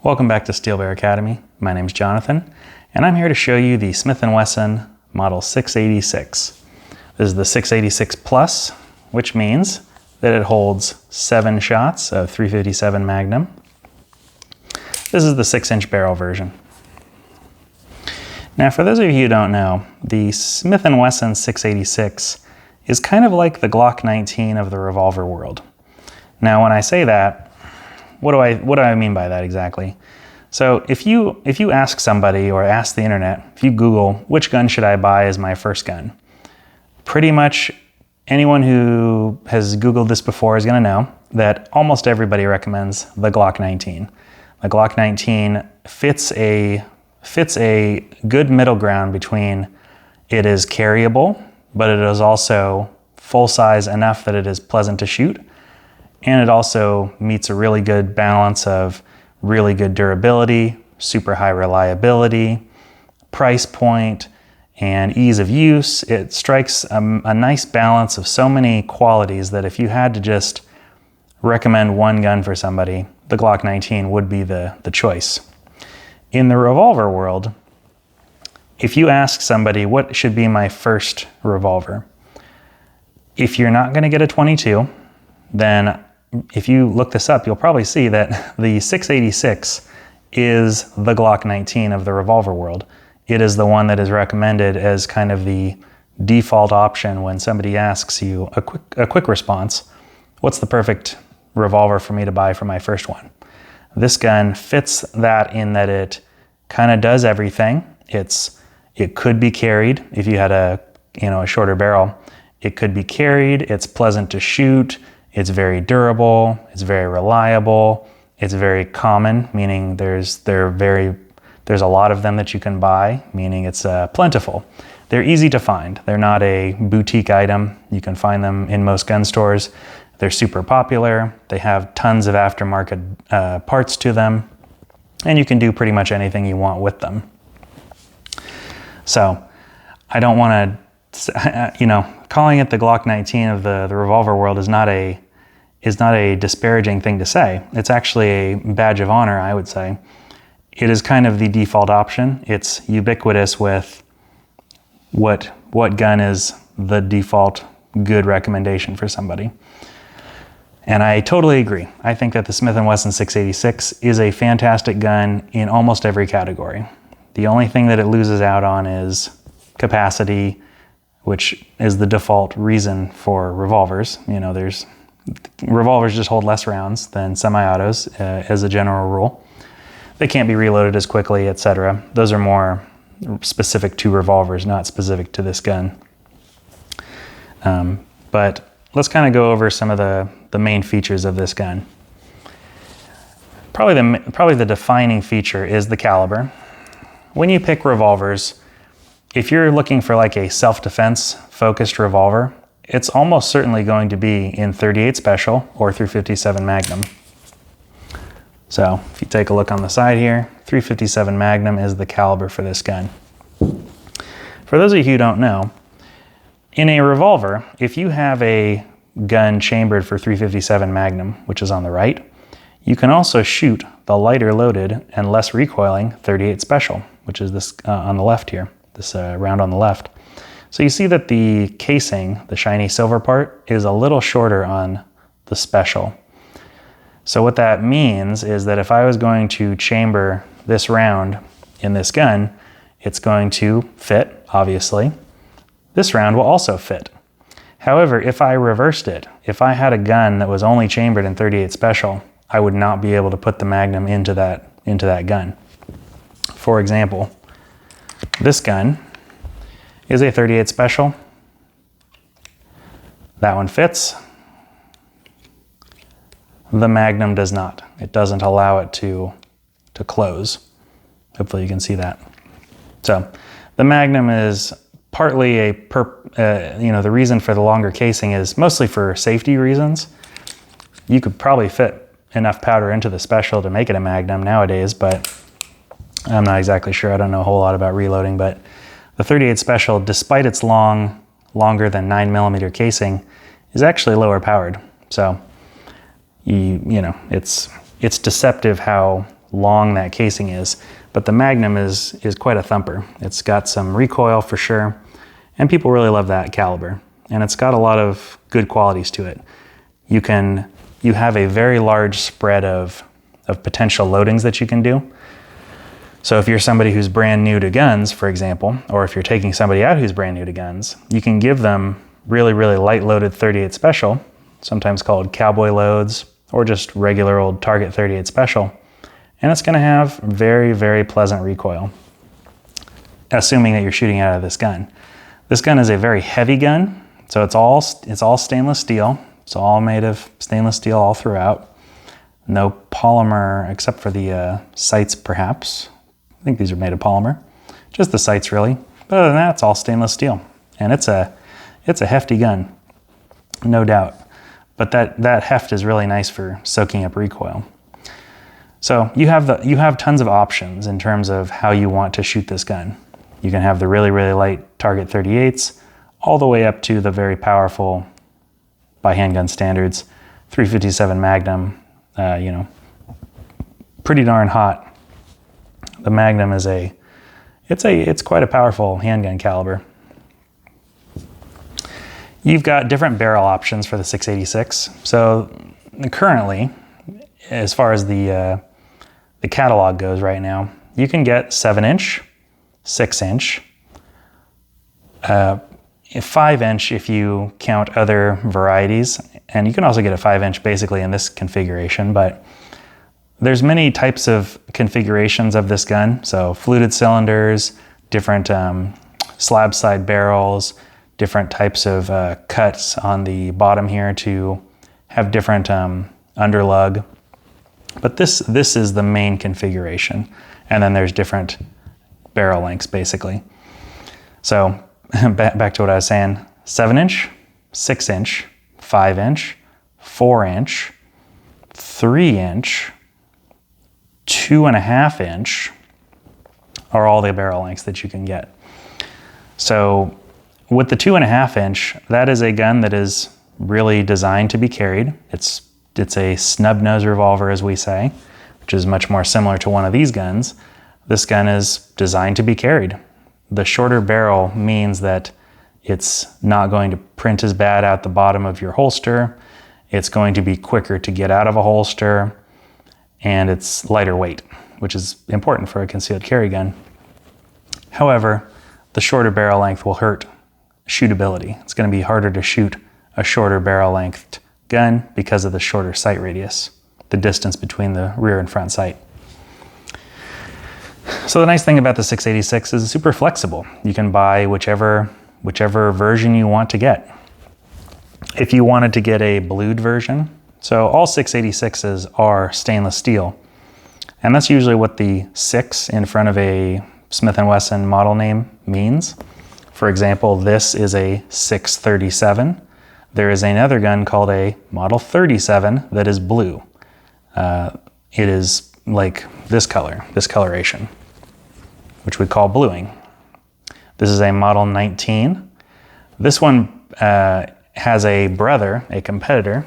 Welcome back to Steel Bear Academy. My name is Jonathan, and I'm here to show you the Smith Wesson Model 686. This is the 686 Plus, which means that it holds 7 shots of .357 Magnum. This is the 6-inch barrel version. Now, for those of you who don't know, the Smith Wesson 686 is kind of like the Glock 19 of the Revolver world. Now, when I say that, what do I mean by that exactly? So if you ask somebody or ask the internet, if you Google, which gun should I buy as my first gun? Pretty much anyone who has Googled this before is gonna know that almost everybody recommends the Glock 19. The Glock 19 fits a good middle ground between it is carryable, but it is also full size enough that it is pleasant to shoot. And it also meets a really good balance of really good durability, super high reliability, price point, and ease of use. It strikes a nice balance of so many qualities that if you had to just recommend one gun for somebody, the Glock 19 would be the choice. In the revolver world, if you ask somebody what should be my first revolver, if you're not going to get a 22, then if you look this up, you'll probably see that the 686 is the Glock 19 of the revolver world. It is the one that is recommended as kind of the default option when somebody asks you a quick response. What's the perfect revolver for me to buy for my first one? This gun fits that in that it kind of does everything. It could be carried if you had a shorter barrel. It could be carried. It's pleasant to shoot. It's very durable, it's very reliable, it's very common, meaning there's a lot of them that you can buy, meaning it's plentiful. They're easy to find. They're not a boutique item. You can find them in most gun stores. They're super popular. They have tons of aftermarket parts to them, and you can do pretty much anything you want with them. So I don't want to, calling it the Glock 19 of the revolver world is not a disparaging thing to say. It's actually a badge of honor, I would say. It is kind of the default option. It's ubiquitous with what gun is the default good recommendation for somebody. And I totally agree. I think that the Smith Wesson 686 is a fantastic gun in almost every category. The only thing that it loses out on is capacity, which is the default reason for revolvers. Revolvers just hold less rounds than semi-autos as a general rule. They can't be reloaded as quickly, etc. Those are more specific to revolvers, not specific to this gun. But let's kind of go over some of the main features of this gun. Probably the defining feature is the caliber. When you pick revolvers, if you're looking for like a self-defense focused revolver, it's almost certainly going to be in .38 Special or .357 Magnum. So if you take a look on the side here, .357 Magnum is the caliber for this gun. For those of you who don't know, in a revolver, if you have a gun chambered for .357 Magnum, which is on the right, you can also shoot the lighter loaded and less recoiling .38 Special, which is this on the left here. This round on the left. So you see that the casing, the shiny silver part, is a little shorter on the Special. So what that means is that if I was going to chamber this round in this gun, it's going to fit, obviously. This round will also fit. However, if I reversed it, if I had a gun that was only chambered in .38 Special, I would not be able to put the Magnum into that gun. For example, this gun is a .38 Special. That one fits. The Magnum does not. It doesn't allow it to close. Hopefully you can see that. So the Magnum is partly the reason for the longer casing is mostly for safety reasons. You could probably fit enough powder into the Special to make it a Magnum nowadays, but I'm not exactly sure. I don't know a whole lot about reloading, but the .38 Special, despite its longer than 9mm casing, is actually lower powered. So, it's deceptive how long that casing is, but the Magnum is quite a thumper. It's got some recoil for sure, and people really love that caliber. And it's got a lot of good qualities to it. You have a very large spread of potential loadings that you can do. So if you're somebody who's brand new to guns, for example, or if you're taking somebody out who's brand new to guns, you can give them really, really light loaded 38 special, sometimes called cowboy loads, or just regular old target 38 special. And it's gonna have very, very pleasant recoil, assuming that you're shooting out of this gun. This gun is a very heavy gun, so it's all stainless steel. It's all made of stainless steel all throughout. No polymer except for the sights, perhaps. I think these are made of polymer. Just the sights, really. But other than that, it's all stainless steel. And it's a hefty gun, no doubt. But that heft is really nice for soaking up recoil. So you have tons of options in terms of how you want to shoot this gun. You can have the really, really light target 38s, all the way up to the very powerful, by handgun standards, 357 Magnum, pretty darn hot. The Magnum is it's quite a powerful handgun caliber. You've got different barrel options for the 686. So currently, as far as the catalog goes right now, you can get 7-inch, 6-inch, 5-inch if you count other varieties, and you can also get a 5-inch basically in this configuration, but there's many types of configurations of this gun. So fluted cylinders, different slab side barrels, different types of cuts on the bottom here to have different underlug. But this is the main configuration. And then there's different barrel lengths basically. So back to what I was saying, 7-inch, 6-inch, 5-inch, 4-inch, 3-inch, 2.5-inch are all the barrel lengths that you can get. So with the 2.5-inch, that is a gun that is really designed to be carried. It's a snub nose revolver, as we say, which is much more similar to one of these guns. This gun is designed to be carried. The shorter barrel means that it's not going to print as bad out the bottom of your holster. It's going to be quicker to get out of a holster, and it's lighter weight, which is important for a concealed carry gun. However, the shorter barrel length will hurt shootability. It's going to be harder to shoot a shorter barrel length gun because of the shorter sight radius, the distance between the rear and front sight. So the nice thing about the 686 is it's super flexible. You can buy whichever version you want to get. If you wanted to get a blued version, so all 686s are stainless steel, and that's usually what the 6 in front of a Smith Wesson model name means. For example, this is a 637. There is another gun called a Model 37 that is blue. It is like this color, this coloration, which we call bluing. This is a Model 19. This one has a brother, a competitor,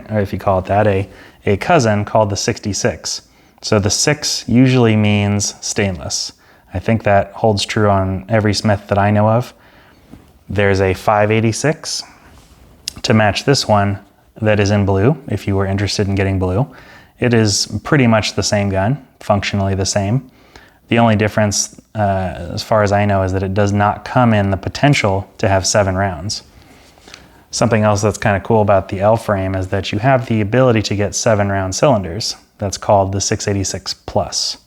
or if you call it that, a cousin called the 66. So the 6 usually means stainless. I think that holds true on every Smith that I know of. There's a 586 to match this one that is in blue, if you were interested in getting blue. It is pretty much the same gun, functionally the same. The only difference, as far as I know, is that it does not come in the potential to have 7 rounds. Something else that's kind of cool about the L frame is that you have the ability to get 7-round cylinders. That's called the 686 Plus.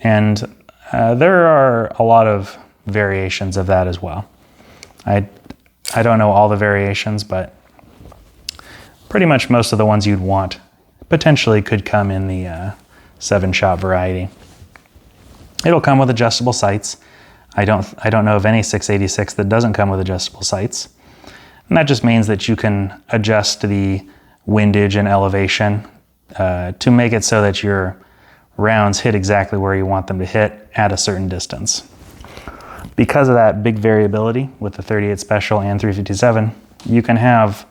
And there are a lot of variations of that as well. I don't know all the variations, but pretty much most of the ones you'd want potentially could come in the 7-shot variety. It'll come with adjustable sights. I don't know of any 686 that doesn't come with adjustable sights. And that just means that you can adjust the windage and elevation to make it so that your rounds hit exactly where you want them to hit at a certain distance. Because of that big variability with the 38 Special and 357, you can have,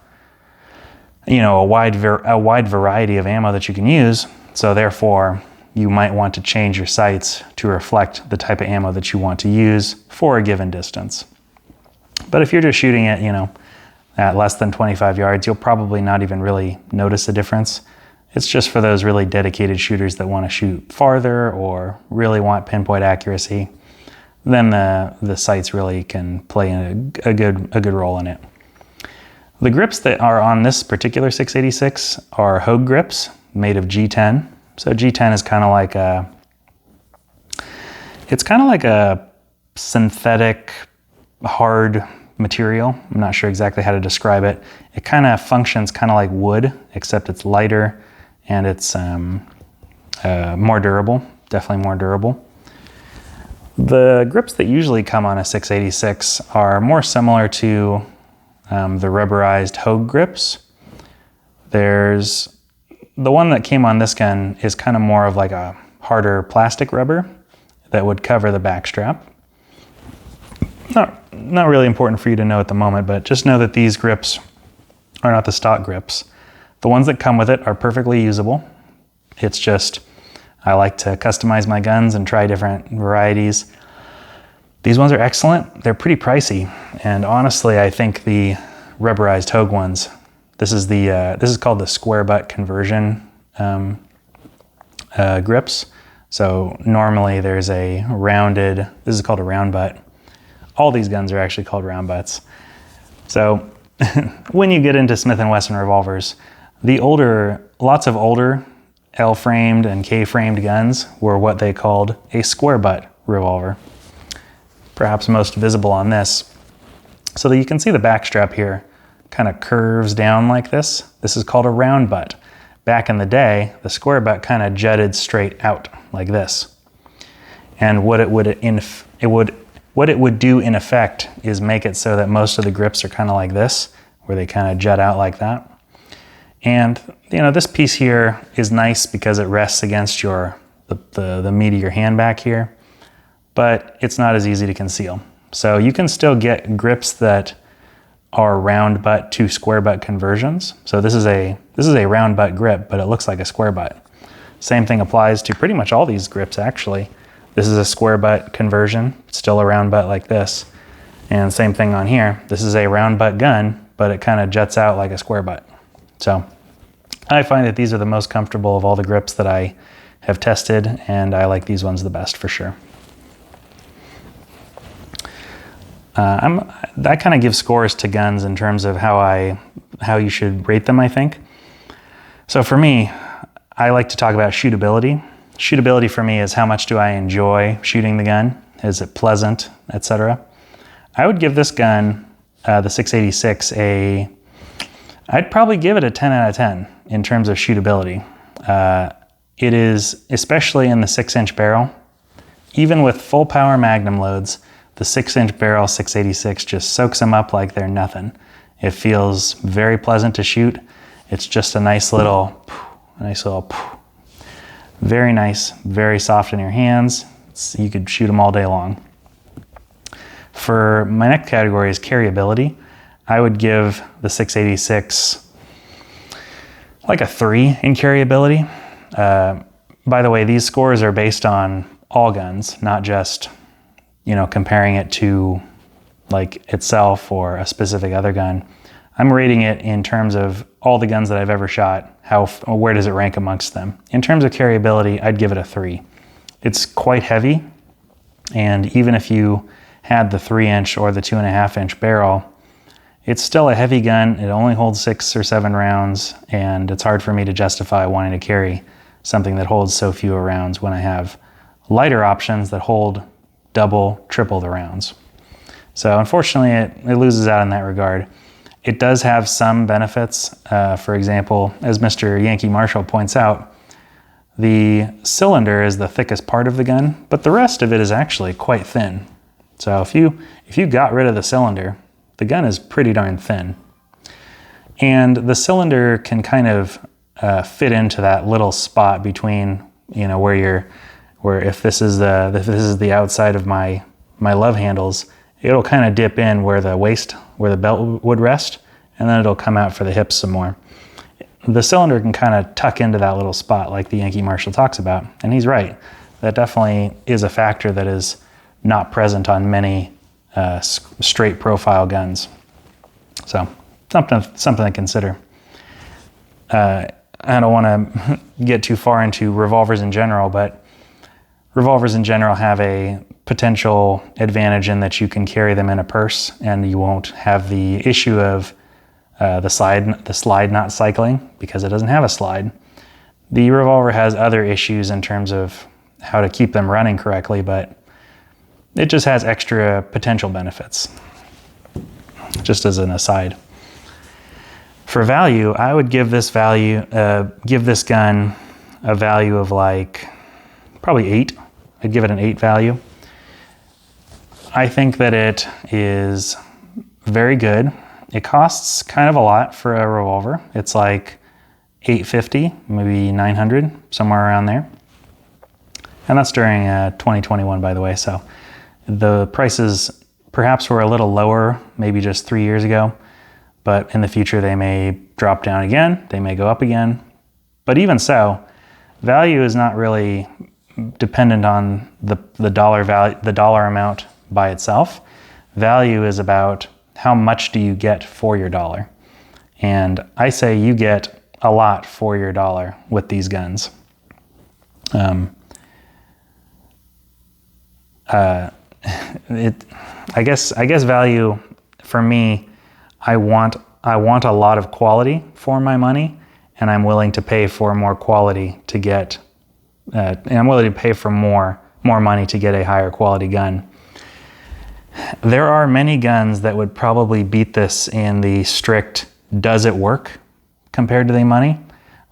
a wide variety of ammo that you can use. So therefore, you might want to change your sights to reflect the type of ammo that you want to use for a given distance. But if you're just shooting it, at less than 25 yards, you'll probably not even really notice a difference. It's just for those really dedicated shooters that want to shoot farther or really want pinpoint accuracy. Then the sights really can play a good role in it. The grips that are on this particular 686 are Hogue grips made of G10. So G10 is kind of like a synthetic hard material. I'm not sure exactly how to describe it. It kind of functions kind of like wood, except it's lighter and it's more durable, definitely more durable. The grips that usually come on a 686 are more similar to the rubberized Hogue grips. There's the one that came on this gun is kind of more of like a harder plastic rubber that would cover the back strap. Not really important for you to know at the moment, but just know that these grips are not the stock grips. The ones that come with it are perfectly usable. It's just, I like to customize my guns and try different varieties. These ones are excellent. They're pretty pricey. And honestly, I think the rubberized Hogue ones, this is called the square butt conversion grips. So normally there's a rounded, this is called a round butt. All these guns are actually called round butts. So when you get into Smith & Wesson revolvers, lots of older L-framed and K-framed guns were what they called a square butt revolver. Perhaps most visible on this. So that you can see the back strap here kind of curves down like this. This is called a round butt. Back in the day, the square butt kind of jutted straight out like this. And what it would do in effect is make it so that most of the grips are kind of like this, where they kind of jut out like that. And this piece here is nice because it rests against the meat of your hand back here, but it's not as easy to conceal. So you can still get grips that are round butt to square butt conversions. So this is a round butt grip, but it looks like a square butt. Same thing applies to pretty much all these grips actually. This is a square butt conversion, still a round butt like this. And same thing on here. This is a round butt gun, but it kind of juts out like a square butt. So I find that these are the most comfortable of all the grips that I have tested, and I like these ones the best for sure. I kind of give scores to guns in terms of how you should rate them, I think. So for me, I like to talk about shootability. Shootability for me is how much do I enjoy shooting the gun? Is it pleasant, etc. I would give this gun, the 686, I'd probably give it a 10 out of 10 in terms of shootability. It is, especially in the 6-inch barrel, even with full power magnum loads, the 6-inch barrel 686 just soaks them up like they're nothing. It feels very pleasant to shoot. It's just a nice little, very nice, very soft in your hands. You could shoot them all day long. For my next category is carryability. I would give the 686 like a 3 in carryability. By the way, these scores are based on all guns, not just comparing it to like itself or a specific other gun. I'm rating it in terms of all the guns that I've ever shot, where does it rank amongst them. In terms of carryability, I'd give it a 3. It's quite heavy, and even if you had the 3-inch or the 2.5-inch barrel, it's still a heavy gun. It only holds 6 or 7 rounds, and it's hard for me to justify wanting to carry something that holds so few rounds when I have lighter options that hold double, triple the rounds. So unfortunately, it loses out in that regard. It does have some benefits. For example, as Mr. Yankee Marshall points out, the cylinder is the thickest part of the gun, but the rest of it is actually quite thin. So if you got rid of the cylinder, the gun is pretty darn thin. And the cylinder can kind of fit into that little spot between, where if this is the outside of my love handles, it'll kind of dip in where the belt would rest, and then it'll come out for the hips some more. the cylinder can kind of tuck into that little spot like the Yankee Marshal talks about. And he's right. That definitely is a factor that is not present on many straight profile guns. So something to consider. I don't want to get too far into revolvers in general, but revolvers in general have a potential advantage in that you can carry them in a purse and you won't have the issue of the slide not cycling because it doesn't have a slide. The revolver has other issues in terms of how to keep them running correctly, but it just has extra potential benefits, just as an aside. For value, I would give this gun a value of like probably 8. I'd give it an 8 value. I think that it is very good. It costs kind of a lot for a revolver. It's like $850, maybe $900, somewhere around there. And that's during 2021, by the way. So the prices perhaps were a little lower, maybe just 3 years ago. But in the future, they may drop down again. They may go up again. But even so, value is not really dependent on the dollar amount by itself. Value is about how much do you get for your dollar. And I say you get a lot for your dollar with these guns. I guess value for me, I want a lot of quality for my money, and I'm willing to pay for more quality to get. And I'm willing to pay for more money to get a higher quality gun. There are many guns that would probably beat this in the strict does it work compared to the money.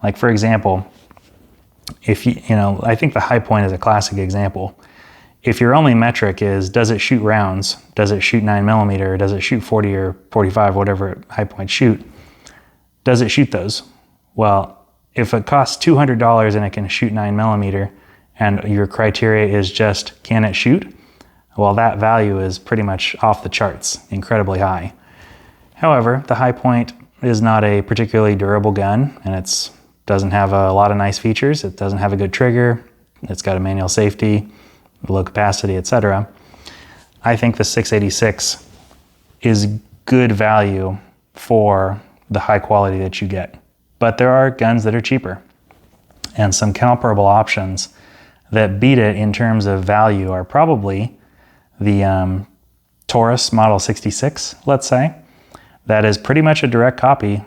Like for example, if I think the High Point is a classic example. If your only metric is does it shoot rounds, does it shoot 9mm, does it shoot 40 or 45, whatever High Point shoot, does it shoot those? Well, if it costs $200 and it can shoot 9mm and your criteria is just can it shoot, well, that value is pretty much off the charts, incredibly high. However, the High Point is not a particularly durable gun, and it doesn't have a lot of nice features. It doesn't have a good trigger. It's got a manual safety, low capacity, etc. I think the 686 is good value for the high quality that you get. But there are guns that are cheaper, and some comparable options that beat it in terms of value are probably the Taurus Model 66, let's say. That is pretty much a direct copy.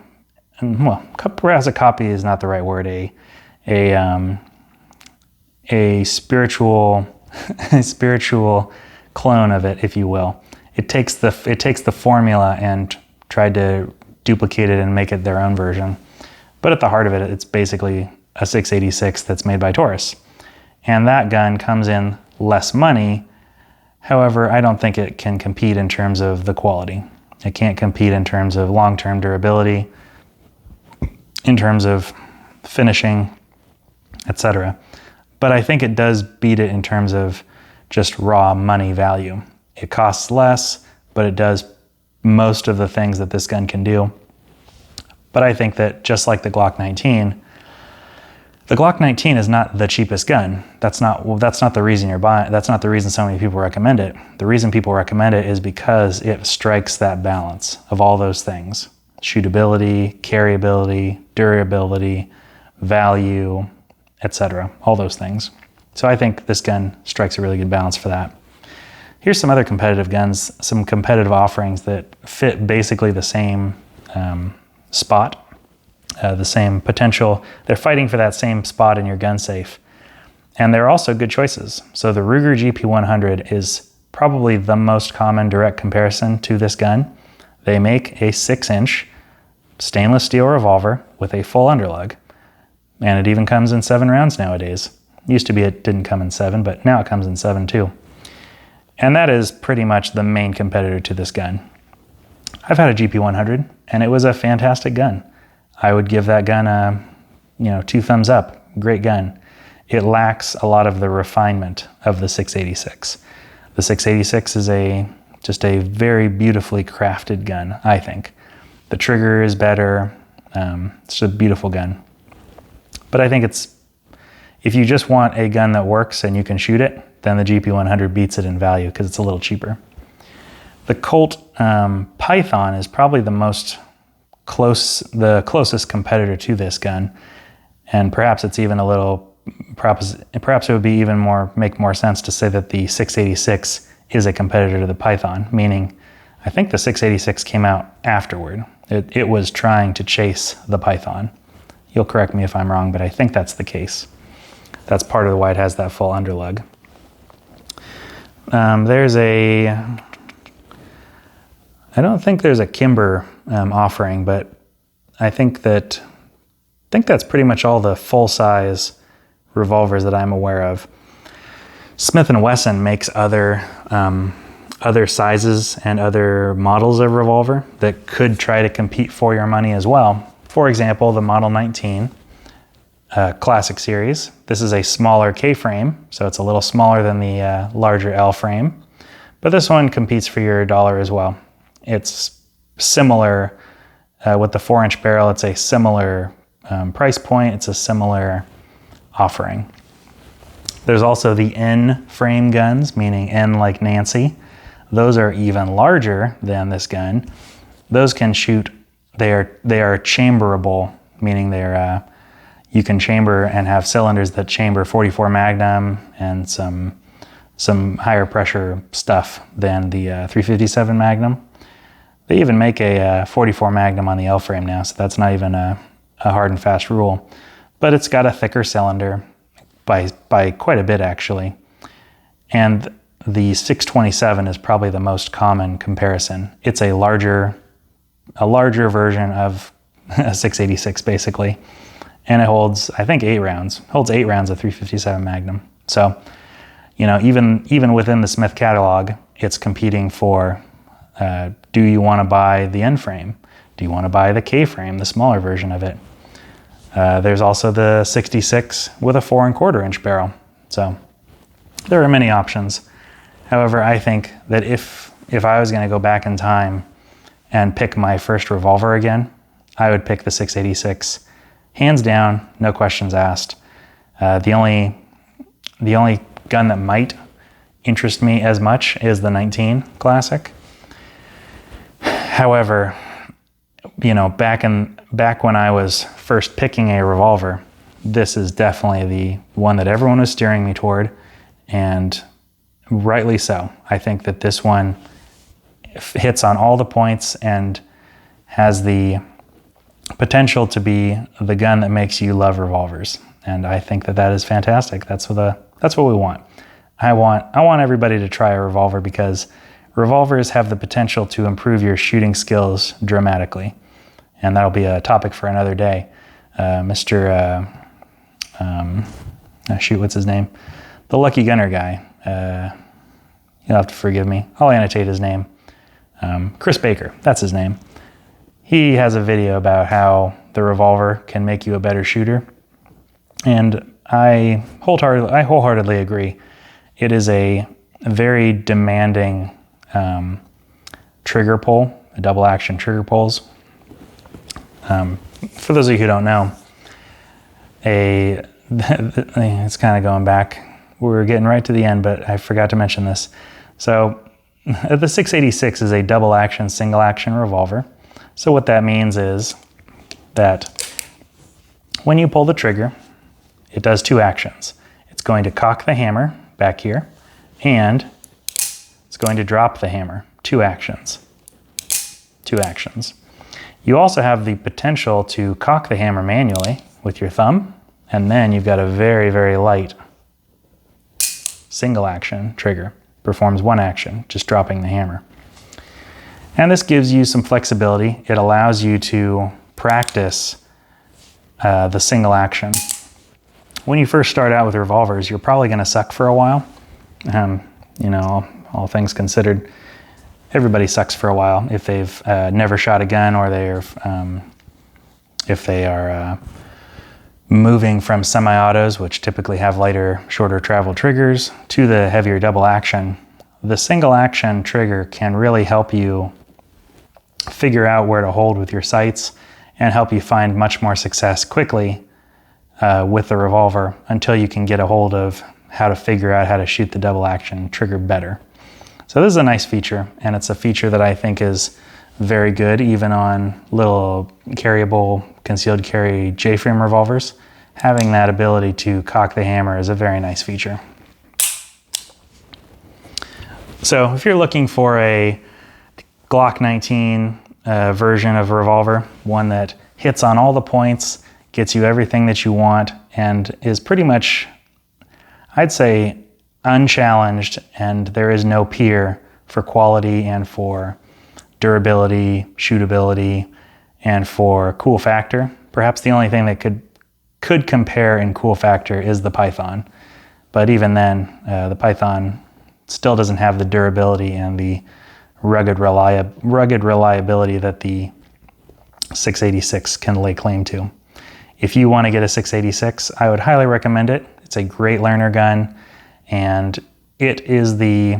And, well, perhaps a copy is not the right word. A spiritual clone of it, if you will. It takes the formula and tried to duplicate it and make it their own version. But at the heart of it, it's basically a 686 that's made by Taurus. And that gun comes in less money. However, I don't think it can compete in terms of the quality. It can't compete in terms of long-term durability, in terms of finishing, etc. But I think it does beat it in terms of just raw money value. It costs less, but it does most of the things that this gun can do. But I think that just like the Glock 19, the Glock 19 is not the cheapest gun. That's not the reason you're buying. That's not the reason so many people recommend it. The reason people recommend it is because it strikes that balance of all those things: shootability, carryability, durability, value, etc. All those things. So I think this gun strikes a really good balance for that. Here's some other competitive guns, some competitive offerings that fit basically the same spot. The same potential. They're fighting for that same spot in your gun safe. And they're also good choices. So the Ruger GP100 is probably the most common direct comparison to this gun. They make a 6-inch stainless steel revolver with a full underlug. And it even comes in 7 rounds nowadays. Used to be it didn't come in 7, but now it comes in 7 too. And that is pretty much the main competitor to this gun. I've had a GP100 and it was a fantastic gun. I would give that gun a 2 thumbs up. Great gun. It lacks a lot of the refinement of the 686. The 686 is just a very beautifully crafted gun, I think. The trigger is better. It's a beautiful gun. But I think if you just want a gun that works and you can shoot it, then the GP100 beats it in value because it's a little cheaper. The Colt Python is probably the closest competitor to this gun, and perhaps it's even perhaps it would be make more sense to say that the 686 is a competitor to the Python, meaning I think the 686 came out afterward. It was trying to chase the Python. You'll correct me if I'm wrong, but I think that's the case. That's part of why it has that full underlug. I don't think there's a Kimber offering, but I think that's pretty much all the full-size revolvers that I'm aware of. Smith Wesson makes other sizes and other models of revolver that could try to compete for your money as well. For example, the Model 19 Classic Series. This is a smaller K-frame, so it's a little smaller than the larger L frame, but this one competes for your dollar as well. It's similar with the 4-inch barrel. It's a similar price point. It's a similar offering. There's also the N frame guns, meaning N like Nancy. Those are even larger than this gun. Those can shoot. They are chamberable, meaning you can chamber and have cylinders that chamber 44 Magnum and some higher pressure stuff than the 357 Magnum. They even make a 44 Magnum on the L frame now, so that's not even a hard and fast rule. But it's got a thicker cylinder by quite a bit, actually. And the 627 is probably the most common comparison. It's a larger version of a 686, basically. And it holds, I think, 8 rounds. It holds 8 rounds of 357 Magnum. So, even within the Smith catalog, it's competing for, do you want to buy the N frame? Do you want to buy the K frame, the smaller version of it? There's also the 66 with a 4¼ barrel. So there are many options. However, I think that if I was going to go back in time and pick my first revolver again, I would pick the 686. Hands down, no questions asked. The only gun that might interest me as much is the 19 Classic. However, back when I was first picking a revolver, this is definitely the one that everyone was steering me toward, and rightly so. I think that this one hits on all the points and has the potential to be the gun that makes you love revolvers. And I think that is fantastic. That's what we want. I want everybody to try a revolver because revolvers have the potential to improve your shooting skills dramatically. And that'll be a topic for another day. What's his name? The Lucky Gunner guy. You'll have to forgive me. I'll annotate his name. Chris Baker, that's his name. He has a video about how the revolver can make you a better shooter. And I wholeheartedly agree. It is a very demanding trigger pull, double action trigger pulls. For those of you who don't know, it's kind of going back. We're getting right to the end, but I forgot to mention this. So the 686 is a double action, single action revolver. So what that means is that when you pull the trigger, it does 2 actions. It's going to cock the hammer back here, and it's going to drop the hammer. 2 actions. 2 actions. You also have the potential to cock the hammer manually with your thumb, and then you've got a very, very light single action trigger. Performs 1 action, just dropping the hammer. And this gives you some flexibility. It allows you to practice the single action. When you first start out with revolvers, you're probably going to suck for a while. All things considered, everybody sucks for a while if they've never shot a gun, or if they are moving from semi-autos, which typically have lighter, shorter travel triggers, to the heavier double action. The single action trigger can really help you figure out where to hold with your sights and help you find much more success quickly with the revolver until you can get a hold of how to figure out how to shoot the double action trigger better. So this is a nice feature, and it's a feature that I think is very good even on little carryable concealed carry J-frame revolvers. Having that ability to cock the hammer is a very nice feature. So if you're looking for a Glock 19 version of a revolver, one that hits on all the points, gets you everything that you want, and is pretty much, I'd say, unchallenged, and there is no peer for quality and for durability, shootability, and for cool factor. Perhaps the only thing that could compare in cool factor is the Python. But even then, the Python still doesn't have the durability and the rugged reliability that the 686 can lay claim to. If you want to get a 686, I would highly recommend it. It's a great learner gun, and it is the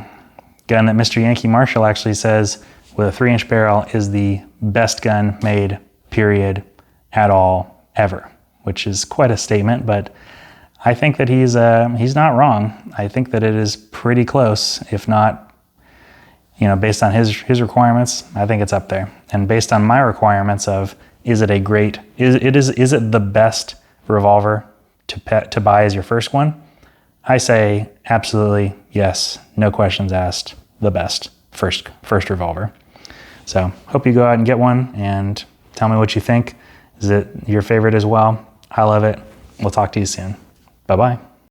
gun that Mr. Yankee Marshall actually says with a 3-inch barrel is the best gun made, period, at all, ever, which is quite a statement, but I think that he's not wrong. I think that it is pretty close, if not, based on his requirements, I think it's up there. And based on my requirements of, is it the best revolver to buy as your first one? I say absolutely yes, no questions asked, the best first revolver. So hope you go out and get one and tell me what you think. Is it your favorite as well? I love it. We'll talk to you soon. Bye-bye.